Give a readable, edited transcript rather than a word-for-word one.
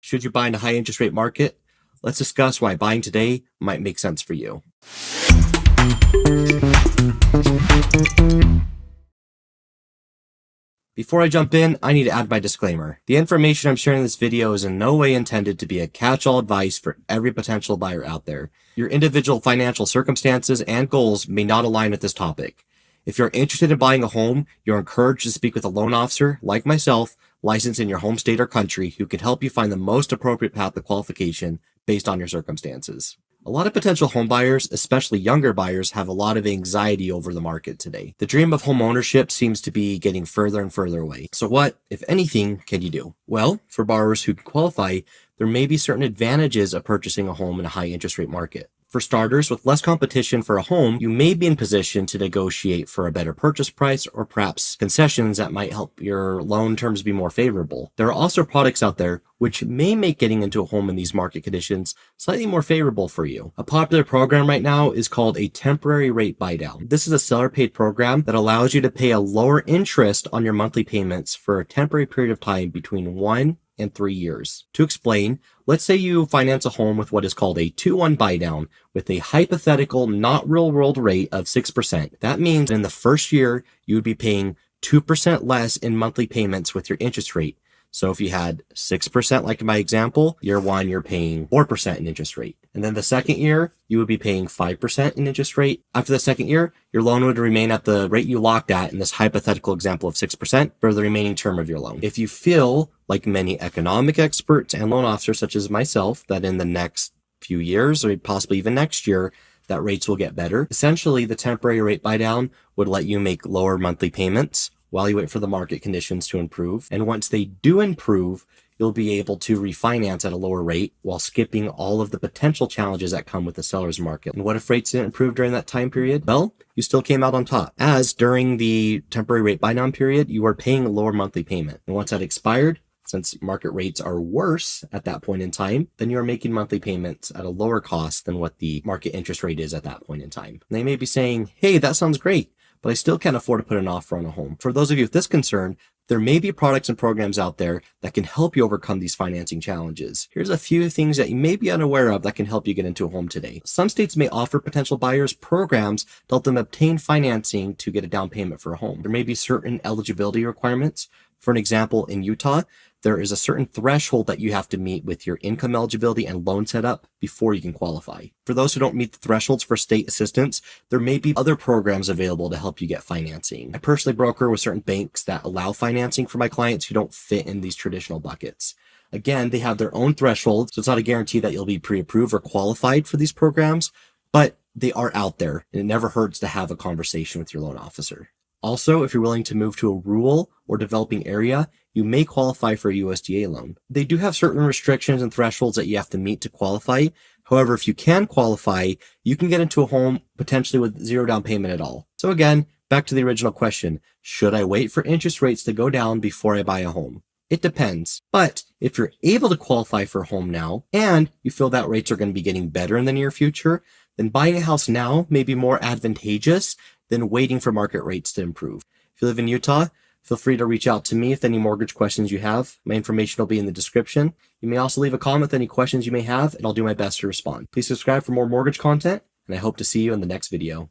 Should you buy in a high interest rate market? Let's discuss why buying today might make sense for you. Before I jump in, I need to add my disclaimer. The information I'm sharing in this video is in no way intended to be a catch-all advice for every potential buyer out there. Your individual financial circumstances and goals may not align with this topic. If you're interested in buying a home, you're encouraged to speak with a loan officer, like myself, licensed in your home state or country, who can help you find the most appropriate path to qualification based on your circumstances. A lot of potential home buyers, especially younger buyers, have a lot of anxiety over the market today. The dream of home ownership seems to be getting further and further away. So what, if anything, can you do? Well, for borrowers who can qualify, there may be certain advantages of purchasing a home in a high interest rate market. For starters, with less competition for a home, you may be in position to negotiate for a better purchase price or perhaps concessions that might help your loan terms be more favorable. There are also products out there which may make getting into a home in these market conditions slightly more favorable for you. A popular program right now is called a temporary rate buydown. This is a seller-paid program that allows you to pay a lower interest on your monthly payments for a temporary period of time between 1 and 3 years. To explain, let's say you finance a home with what is called a 2-1 buydown with a hypothetical, not real world rate of 6%. That means in the first year, you would be paying 2% less in monthly payments with your interest rate. So if you had 6%, like in my example, year one, you're paying 4% in interest rate. And then the second year, you would be paying 5% in interest rate. After the second year, your loan would remain at the rate you locked at in this hypothetical example of 6% for the remaining term of your loan. If you feel, like many economic experts and loan officers such as myself, that in the next few years or possibly even next year, that rates will get better, essentially the temporary rate buydown would let you make lower monthly payments while you wait for the market conditions to improve. And once they do improve, you'll be able to refinance at a lower rate while skipping all of the potential challenges that come with the seller's market. And what if rates didn't improve during that time period? Well, you still came out on top, as during the temporary rate buydown period, you are paying a lower monthly payment. And once that expired, since market rates are worse at that point in time, then you are making monthly payments at a lower cost than what the market interest rate is at that point in time. And they may be saying, hey, that sounds great, but I still can't afford to put an offer on a home. For those of you with this concern, there may be products and programs out there that can help you overcome these financing challenges. Here's a few things that you may be unaware of that can help you get into a home today. Some states may offer potential buyers programs to help them obtain financing to get a down payment for a home. There may be certain eligibility requirements. For an example, in Utah, there is a certain threshold that you have to meet with your income eligibility and loan setup before you can qualify. For those who don't meet the thresholds for state assistance, there may be other programs available to help you get financing. I personally broker with certain banks that allow financing for my clients who don't fit in these traditional buckets. Again, they have their own thresholds, so it's not a guarantee that you'll be pre-approved or qualified for these programs, but they are out there, and it never hurts to have a conversation with your loan officer. Also, if you're willing to move to a rural or developing area, you may qualify for a USDA loan. They do have certain restrictions and thresholds that you have to meet to qualify. However, if you can qualify, you can get into a home potentially with zero down payment at all. So again, back to the original question, should I wait for interest rates to go down before I buy a home? It depends. But if you're able to qualify for a home now and you feel that rates are going to be getting better in the near future, then buying a house now may be more advantageous than waiting for market rates to improve. If you live in Utah, feel free to reach out to me with any mortgage questions you have. My information will be in the description. You may also leave a comment with any questions you may have, and I'll do my best to respond. Please subscribe for more mortgage content, and I hope to see you in the next video.